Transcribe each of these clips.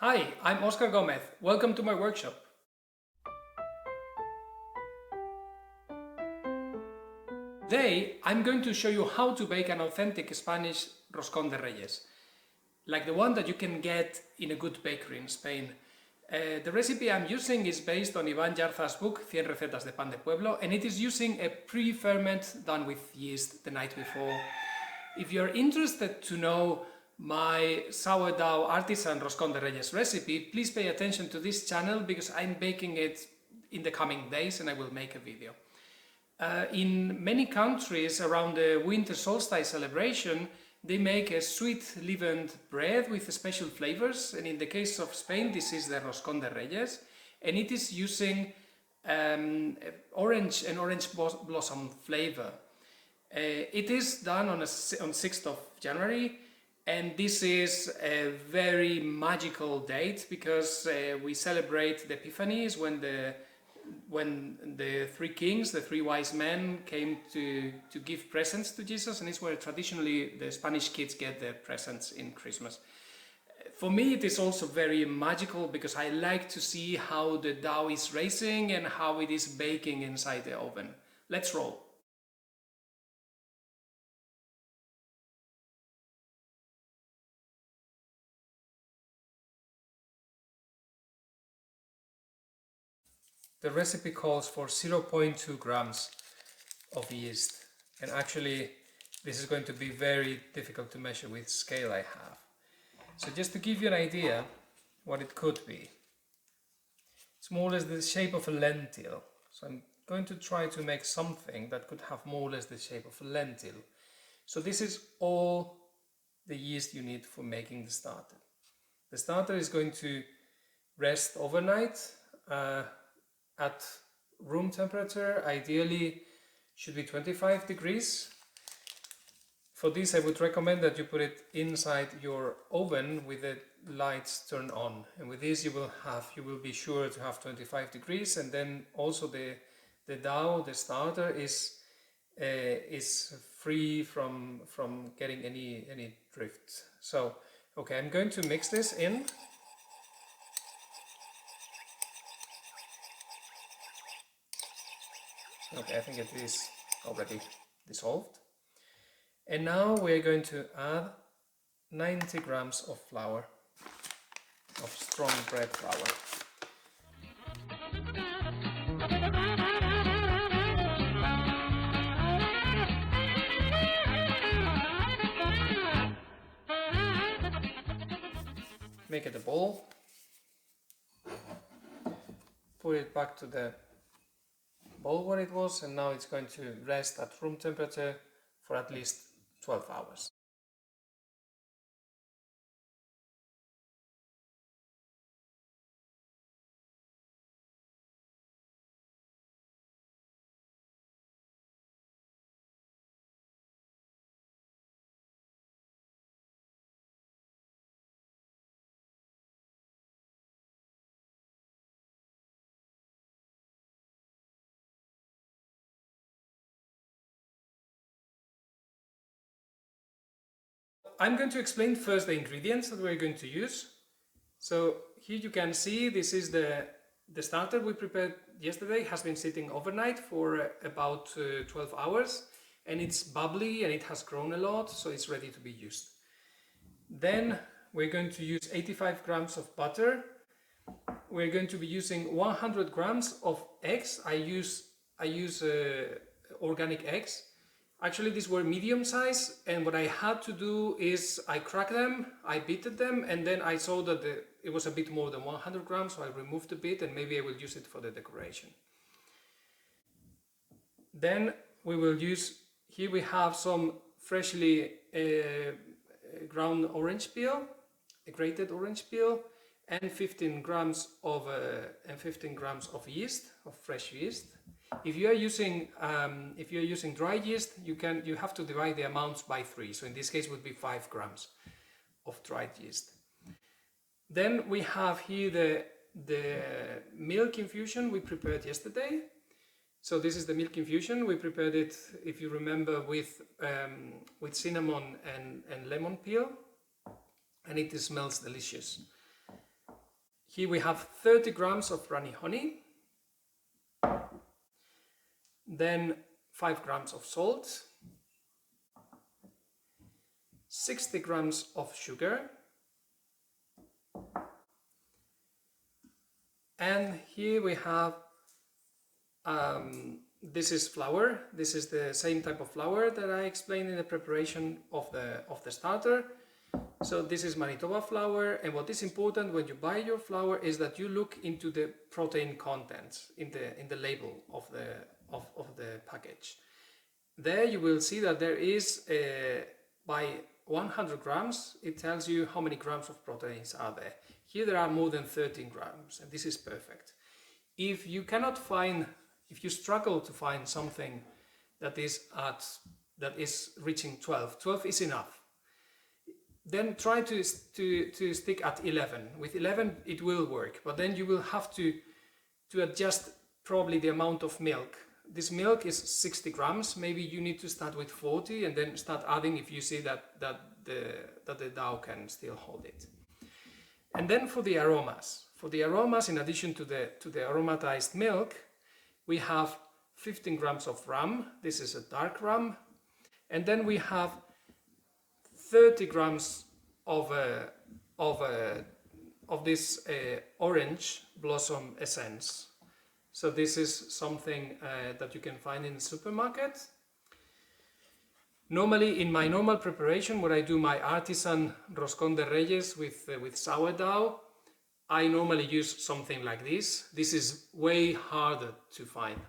Hi, I'm Oscar Gomez. Welcome to my workshop. Today, I'm going to show you how to bake an authentic Spanish Roscón de Reyes, like the one that you can get in a good bakery in Spain. The recipe I'm using is based on Iván Yarza's book, 100 recetas de pan de pueblo, and it is using a pre-ferment done with yeast the night before. If you're interested to know my sourdough artisan Roscón de Reyes recipe, please pay attention to this channel because I'm baking it in the coming days and I will make a video. In many countries around the winter solstice celebration, they make a sweet leavened bread with special flavors, and in the case of Spain this is the Roscón de Reyes, and it is using orange blossom flavor. It is done on 6th of January, and this is a very magical date because we celebrate the Epiphanies when the three kings, the three wise men, came to give presents to Jesus, and it's where traditionally the Spanish kids get their presents in Christmas. For me it is also very magical because I like to see how the dough is raising and how it is baking inside the oven. Let's roll! The recipe calls for 0.2 grams of yeast, and actually this is going to be very difficult to measure with scale I have. So just to give you an idea what it could be, it's more or less the shape of a lentil. So I'm going to try to make something that could have more or less the shape of a lentil. So this is all the yeast you need for making the starter. The starter is going to rest overnight at room temperature. Ideally should be 25 degrees. For this I would recommend that you put it inside your oven with the lights turned on, and with this you will be sure to have 25 degrees, and then also the dough, the starter is free from getting any drift. So okay, I'm going to mix this in. Okay, I think it is already dissolved. And now we're going to add 90 grams of flour, of strong bread flour. Make it a ball. Put it back to the bowl where it was, and now it's going to rest at room temperature for at least 12 hours. I'm going to explain first the ingredients that we're going to use. So here you can see this is the starter we prepared yesterday. Has been sitting overnight for about 12 hours, and it's bubbly and it has grown a lot, so it's ready to be used. Then we're going to use 85 grams of butter. We're going to be using 100 grams of eggs. I use organic eggs. Actually, these were medium size, and what I had to do is I cracked them, I beated them, and then I saw that it was a bit more than 100 grams, so I removed a bit, and maybe I will use it for the decoration. Then we will use, here we have some freshly ground orange peel, a grated orange peel, and 15 grams of yeast, of fresh yeast. If you are using dry yeast, you have to divide the amounts by 3. So in this case, it would be 5 grams of dried yeast. Then we have here the milk infusion we prepared yesterday. So this is the milk infusion. We prepared it, if you remember, with cinnamon and lemon peel, and it smells delicious. Here we have 30 grams of runny honey, then 5 grams of salt, 60 grams of sugar, and here we have this is flour. This is the same type of flour that I explained in the preparation of the starter. So this is Manitoba flour, and what is important when you buy your flour is that you look into the protein contents in the label of the package. There you will see that there is by 100 grams it tells you how many grams of proteins are there. Here there are more than 13 grams, and this is perfect. If you struggle to find something that is reaching 12 is enough. Then try to stick at 11. With 11 it will work, but then you will have to adjust probably the amount of milk. This milk is 60 grams. Maybe you need to start with 40 and then start adding if you see that the dough can still hold it. And then for the aromas. In addition to the aromatized milk, we have 15 grams of rum. This is a dark rum. And then we have 30 grams of this orange blossom essence. So this is something that you can find in the supermarket. Normally, in my normal preparation, where I do my artisan Roscón de Reyes with sourdough, I normally use something like this. This is way harder to find.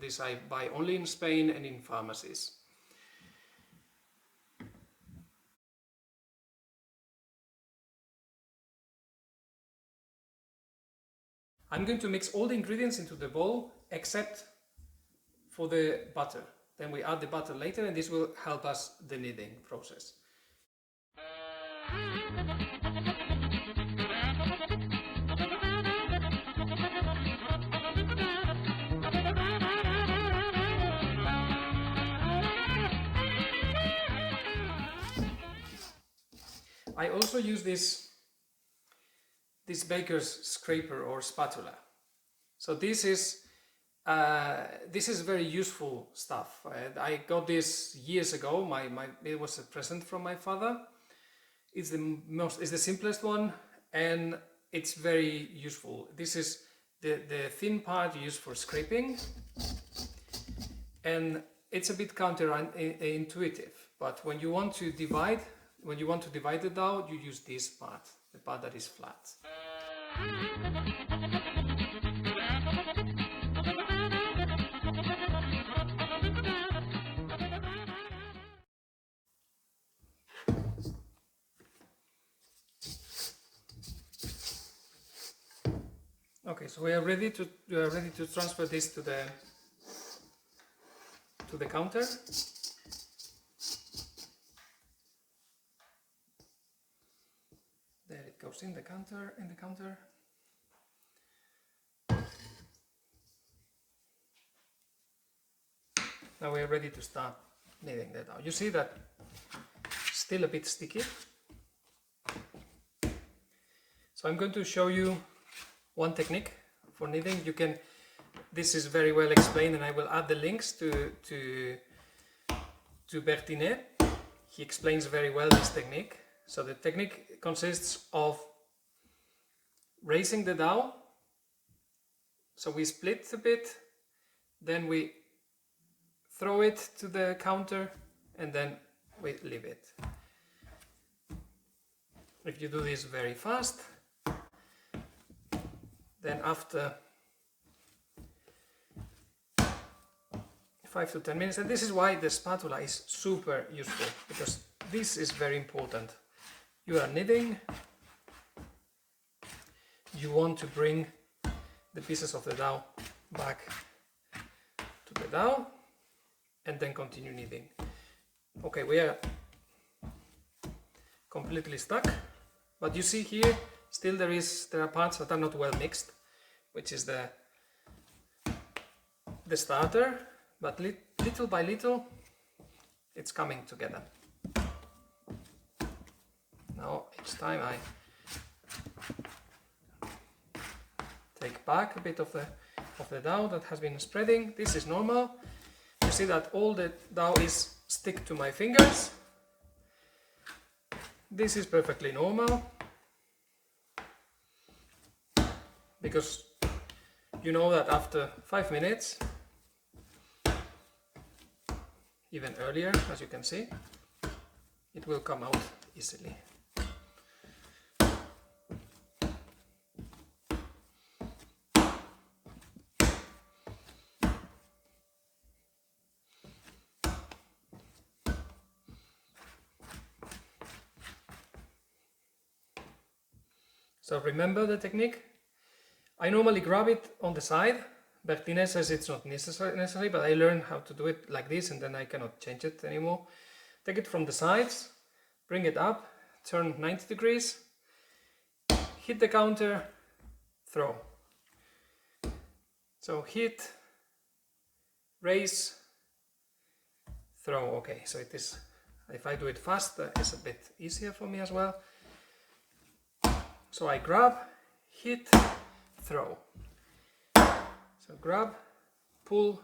This I buy only in Spain and in pharmacies. I'm going to mix all the ingredients into the bowl except for the butter. Then we add the butter later, and this will help us the kneading process. I also use this baker's scraper or spatula. So this is very useful stuff. I got this years ago. It was a present from my father. It's the simplest one, and it's very useful. This is the thin part used for scraping, and it's a bit counterintuitive. But when you want to divide the dough, you use this part, the part that is flat. Okay, so we are ready to transfer this to the counter. There it goes in the counter. Now we are ready to start kneading the dough. You see that it's still a bit sticky. So I'm going to show you one technique for kneading. This is very well explained, and I will add the links to Bertinet. He explains very well this technique. So the technique consists of raising the dough. So we split a bit, then we throw it to the counter, and then we leave it. If you do this very fast, then after 5 to 10 minutes, and this is why the spatula is super useful, because this is very important. You are kneading, you want to bring the pieces of the dough back to the dough, and then continue kneading. Okay, we are completely stuck, but you see here still there are parts that are not well mixed, which is the starter, but little by little it's coming together. Now each time I take back a bit of the dough that has been spreading. This is normal. You see that all the dough is stick to my fingers. This is perfectly normal, because you know that after 5 minutes, even earlier, as you can see, it will come out easily. So remember the technique? I normally grab it on the side. Bertine says it's not necessary, but I learned how to do it like this, and then I cannot change it anymore. Take it from the sides, bring it up, turn 90 degrees, hit the counter, throw. So hit, raise, throw. Okay, so it is, if I do it fast, it's a bit easier for me as well. So I grab, hit, throw. So grab, pull,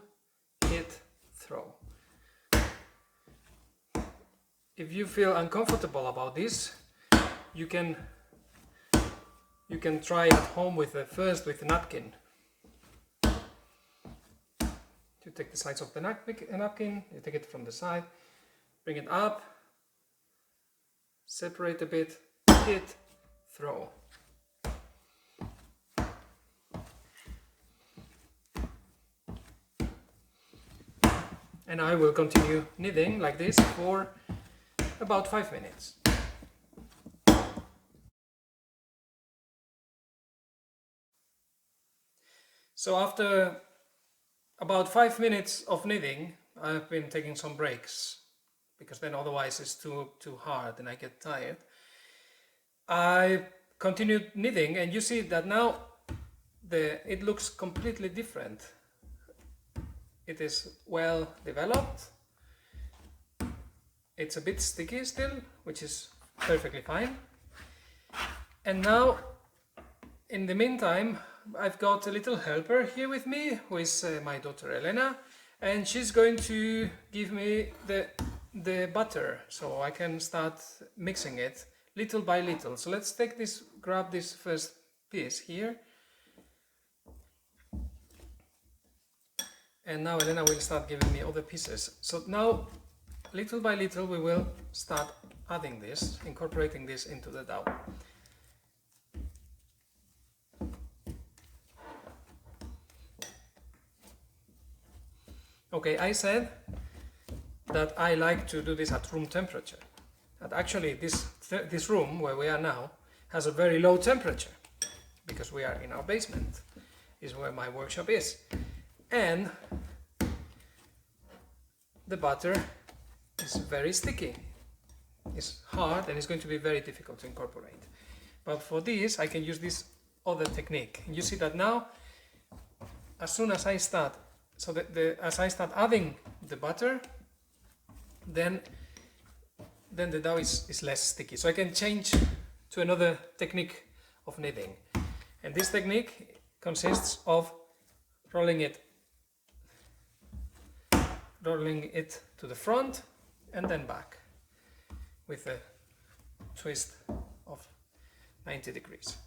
hit, throw. If you feel uncomfortable about this, you can try at home with first with a napkin. You take the sides of the napkin, you take it from the side, bring it up, separate a bit, hit, throw. And I will continue kneading like this for about 5 minutes. So after about 5 minutes of kneading, I've been taking some breaks, because then otherwise it's too hard and I get tired. I continued kneading, and you see that now it looks completely different. It is well developed. It's a bit sticky still, which is perfectly fine. And now, in the meantime, I've got a little helper here with me, who is my daughter Elena, and she's going to give me the butter, so I can start mixing it little by little. So let's grab this first piece here. And now Elena will start giving me other pieces. So now, little by little, we will start adding this, incorporating this into the dough. Okay, I said that I like to do this at room temperature. And actually, this room where we are now has a very low temperature, because we are in our basement, is where my workshop is. And the butter is very sticky. It's hard, and it's going to be very difficult to incorporate. But for this, I can use this other technique. You see that now, as soon as I start, as I start adding the butter, then the dough is less sticky. So I can change to another technique of kneading. And this technique consists of rolling it to the front and then back with a twist of 90 degrees.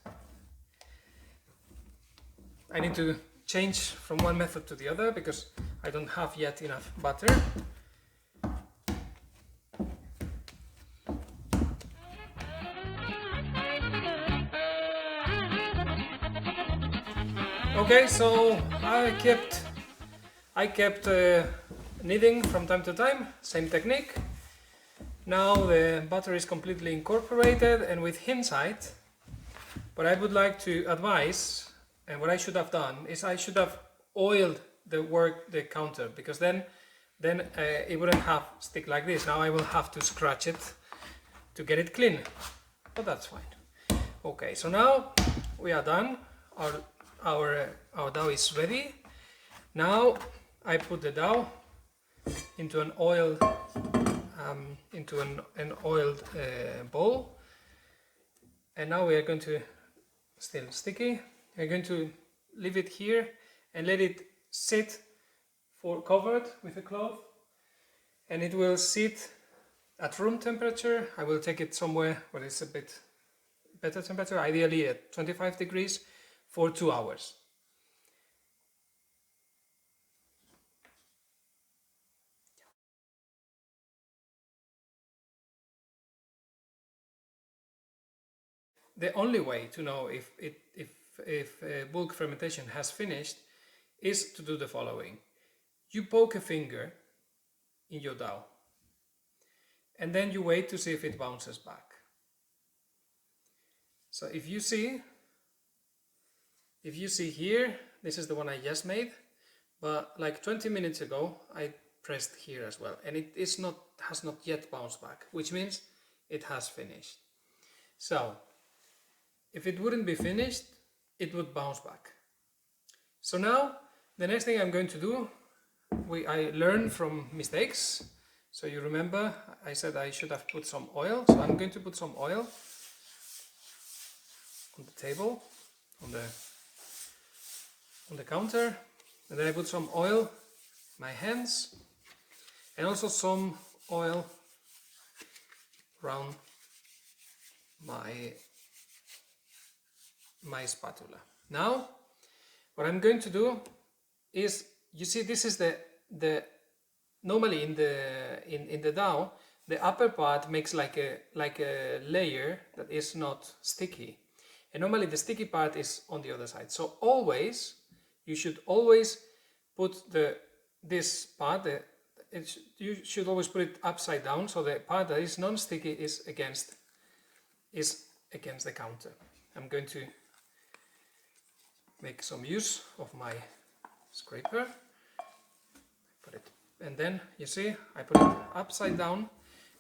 I need to change from one method to the other because I don't have yet enough butter. Okay, so I kept kneading from time to time, same technique. Now the butter is completely incorporated, and with hindsight, what I would like to advise, and what I should have done, is I should have oiled the counter, because then it wouldn't have stick like this. Now I will have to scratch it to get it clean, but that's fine. Okay, so now we are done. Our dough is ready. Now I put the dough into an oiled bowl, and now we are going to, still sticky, we're going to leave it here and let it sit for covered with a cloth, and it will sit at room temperature. I will take it somewhere where it's a bit better temperature, ideally at 25 degrees for 2 hours. The only way to know if bulk fermentation has finished is to do the following. You poke a finger in your dough and then you wait to see if it bounces back. So if you see here, this is the one I just made, but like 20 minutes ago I pressed here as well, and it has not yet bounced back, which means it has finished. So if it wouldn't be finished, it would bounce back. So now the next thing I'm going to do, I learn from mistakes. So you remember I said I should have put some oil, so I'm going to put some oil on the table, on the counter, and then I put some oil in my hands and also some oil around my spatula. Now what I'm going to do is, you see, this is the normally in the dough the upper part makes like a layer that is not sticky, and normally the sticky part is on the other side. So you should always put this part, you should always put it upside down, so the part that is non-sticky is against the counter. I'm going to make some use of my scraper, put it, and then you see I put it upside down.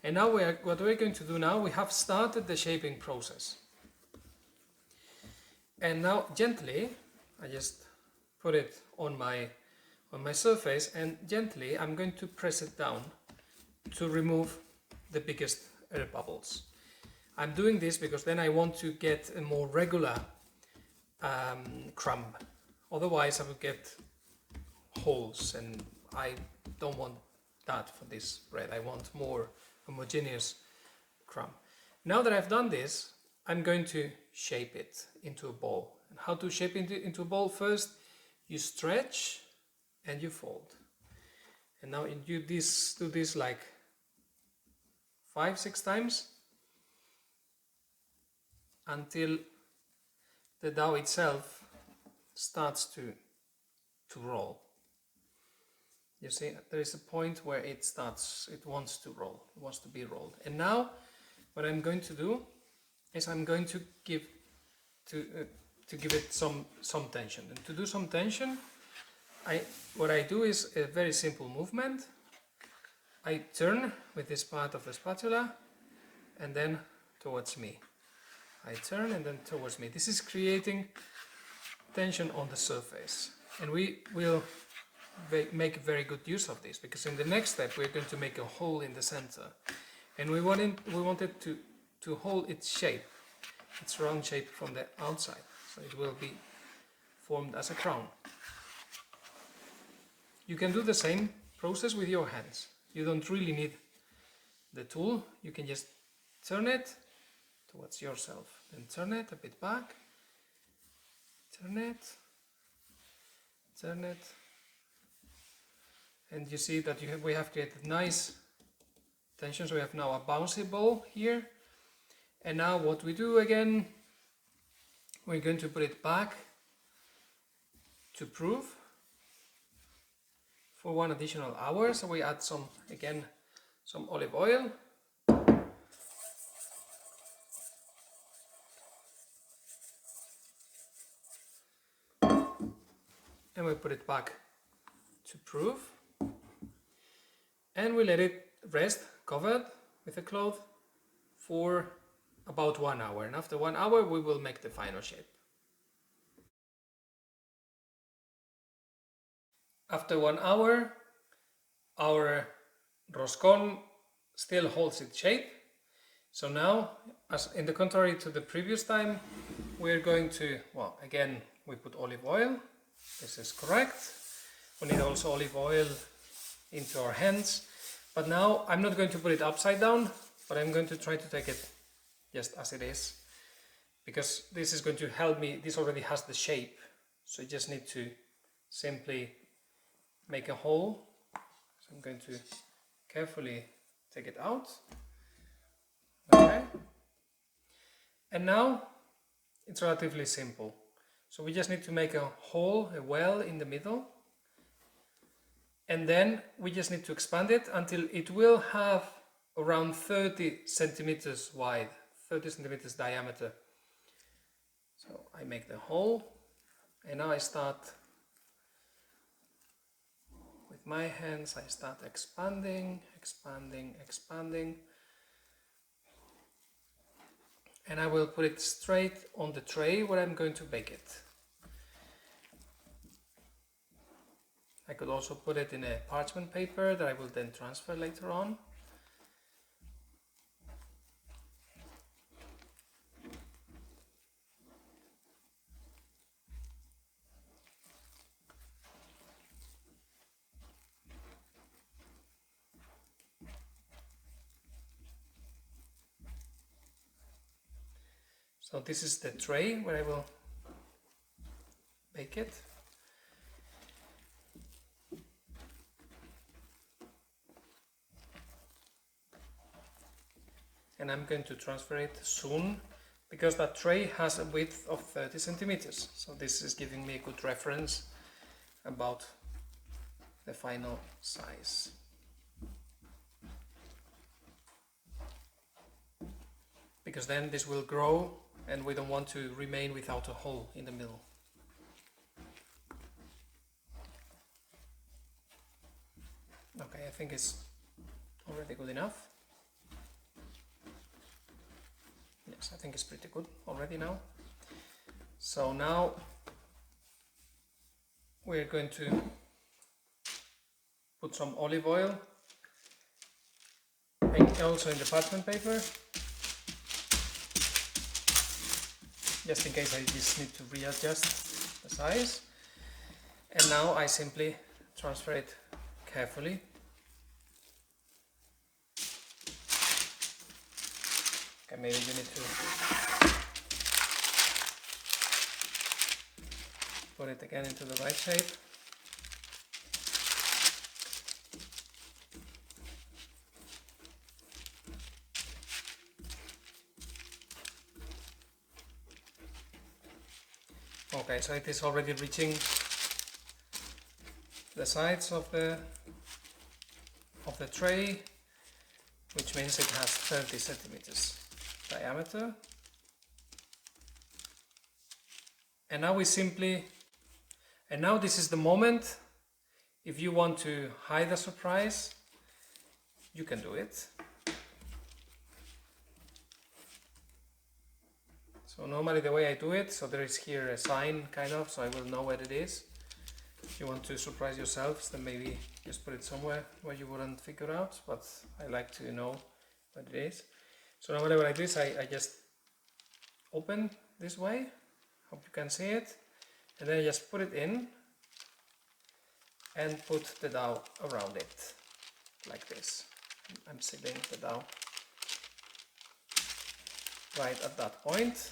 And now what we're going to do now, we have started the shaping process. And now gently, I just put it on my surface, and gently I'm going to press it down to remove the biggest air bubbles. I'm doing this because then I want to get a more regular crumb. Otherwise I will get holes, and I don't want that for this bread. I want more homogeneous crumb. Now that I've done this, I'm going to shape it into a ball. And how to shape it into a ball? First, you stretch and you fold. And now you do this like 5-6 times until the dough itself starts to roll. You see, there is a point where it wants to roll, it wants to be rolled. And now what I'm going to do is I'm going to give it some tension. And to do some tension, what I do is a very simple movement. I turn with this part of the spatula and then towards me. I turn and then towards me. This is creating tension on the surface, and we will make very good use of this, because in the next step we're going to make a hole in the center, and we want it to hold its shape, its round shape from the outside, so it will be formed as a crown. You can do the same process with your hands. You don't really need the tool. You can just turn it towards yourself, then turn it a bit back, turn it, and you see that we have created nice tension. So we have now a bouncy ball here, and now what we do again, we're going to put it back to proof for 1 additional hour. So we add some olive oil, and we put it back to proof, and we let it rest covered with a cloth for about 1 hour, and after 1 hour we will make the final shape. After 1 hour, our Roscón still holds its shape. So now, as in the contrary to the previous time, we're going to, well, again, we put olive oil. This is correct. We need also olive oil into our hands. But now I'm not going to put it upside down, but I'm going to try to take it just as it is. Because this is going to help me, this already has the shape. So you just need to simply make a hole. So I'm going to carefully take it out. Okay. And now it's relatively simple. So we just need to make a hole, a well in the middle. And then we just need to expand it until it will have around 30 centimeters wide, 30 centimeters diameter. So I make the hole, and now I start with my hands, I start expanding, expanding, expanding. And I will put it straight on the tray where I'm going to bake it. I could also put it in a parchment paper that I will then transfer later on. So this is the tray where I will bake it. And I'm going to transfer it soon because that tray has a width of 30 centimeters. So this is giving me a good reference about the final size. Because then this will grow and we don't want to remain without a hole in the middle. Okay, I think it's already good enough. Yes, I think it's pretty good already now. So now we're going to put some olive oil and also in the parchment paper, just in case I just need to readjust the size. And now I simply transfer it carefully. Okay, maybe you need to put it again into the right shape. Okay, so it is already reaching the sides of the tray, which means it has 30 centimeters diameter. And now we simply, and now this is the moment, if you want to hide the surprise, you can do it. So normally the way I do it, so there is here a sign kind of, so I will know what it is. If you want to surprise yourselves, then maybe just put it somewhere where you wouldn't figure out, but I like to know what it is. So normally what I do is I just open this way, hope you can see it, and then I just put it in and put the dough around it, like this. I'm sealing the dough right at that point.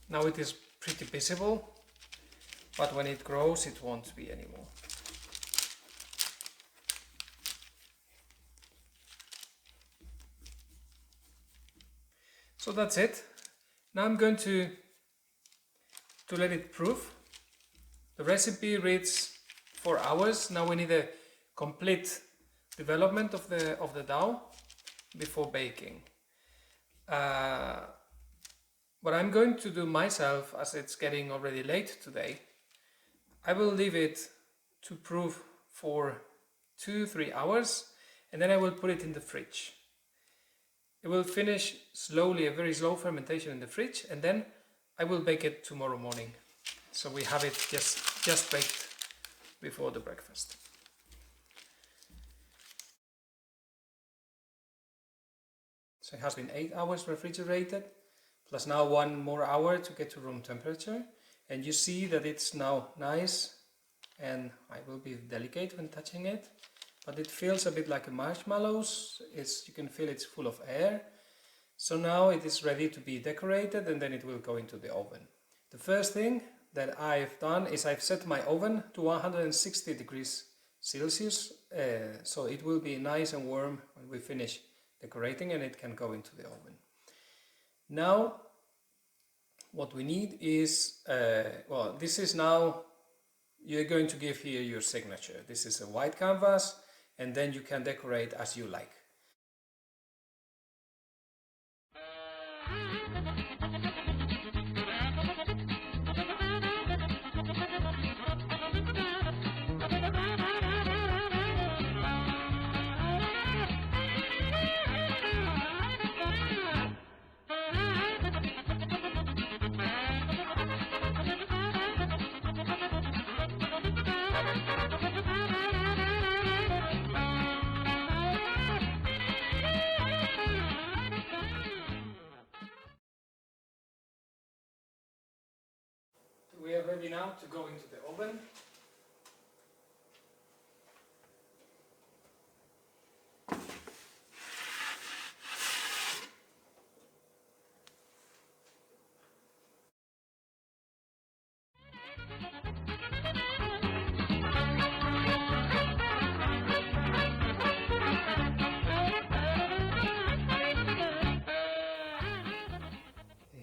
Now it is pretty visible, but when it grows it won't be anymore. So that's it. Now I'm going to let it proof. The recipe reads 4 hours. Now we need a complete development of the dough before baking. What I'm going to do myself, as it's getting already late today, I will leave it to proof for 2-3 hours, and then I will put it in the fridge. It will finish slowly, a very slow fermentation in the fridge, and then I will bake it tomorrow morning. So we have it just baked before the breakfast. So it has been 8 hours refrigerated, plus now 1 more hour to get to room temperature. And you see that it's now nice, and I will be delicate when touching it, but it feels a bit like a marshmallows. You can feel it's full of air. So now it is ready to be decorated, and then it will go into the oven. The first thing that I've done is I've set my oven to 160 degrees Celsius, so it will be nice and warm when we finish decorating, and it can go into the oven. Now what we need is, this is now, you're going to give here your signature. This is a white canvas, and then you can decorate as you like. We are ready now to go into the oven.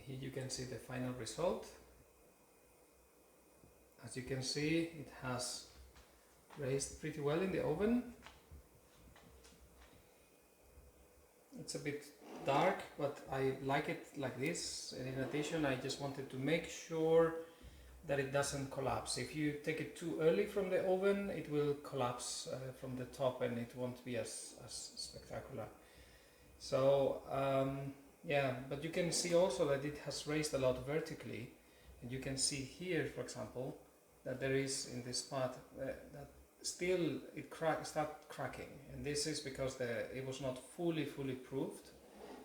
Here you can see the final result. As you can see, it has raised pretty well in the oven. It's a bit dark, but I like it like this. And in addition, I just wanted to make sure that it doesn't collapse. If you take it too early from the oven, it will collapse from the top, and it won't be as spectacular. So yeah, but you can see also that it has raised a lot vertically, and you can see here, for example, that there is in this part that still it start cracking, and this is because it was not fully proofed.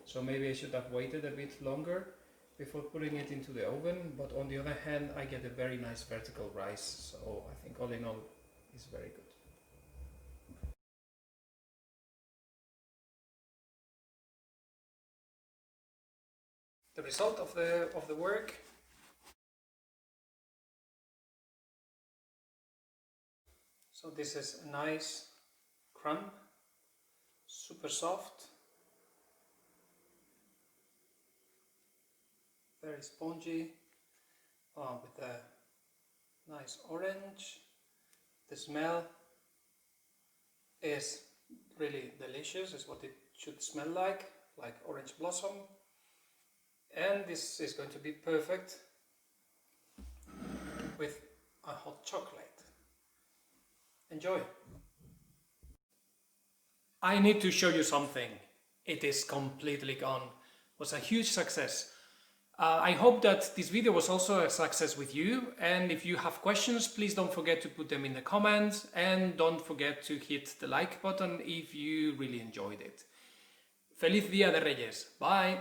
So maybe I should have waited a bit longer before putting it into the oven, but on the other hand, I get a very nice vertical rise, so I think all in all is very good. The result of the work. So this is a nice crumb, super soft, very spongy, with a nice orange. The smell is really delicious, is what it should smell like orange blossom. And this is going to be perfect with a hot chocolate. Enjoy! I need to show you something. It is completely gone. It was a huge success. I hope that this video was also a success with you, and if you have questions, please don't forget to put them in the comments, and don't forget to hit the like button if you really enjoyed it. Feliz Día de Reyes! Bye!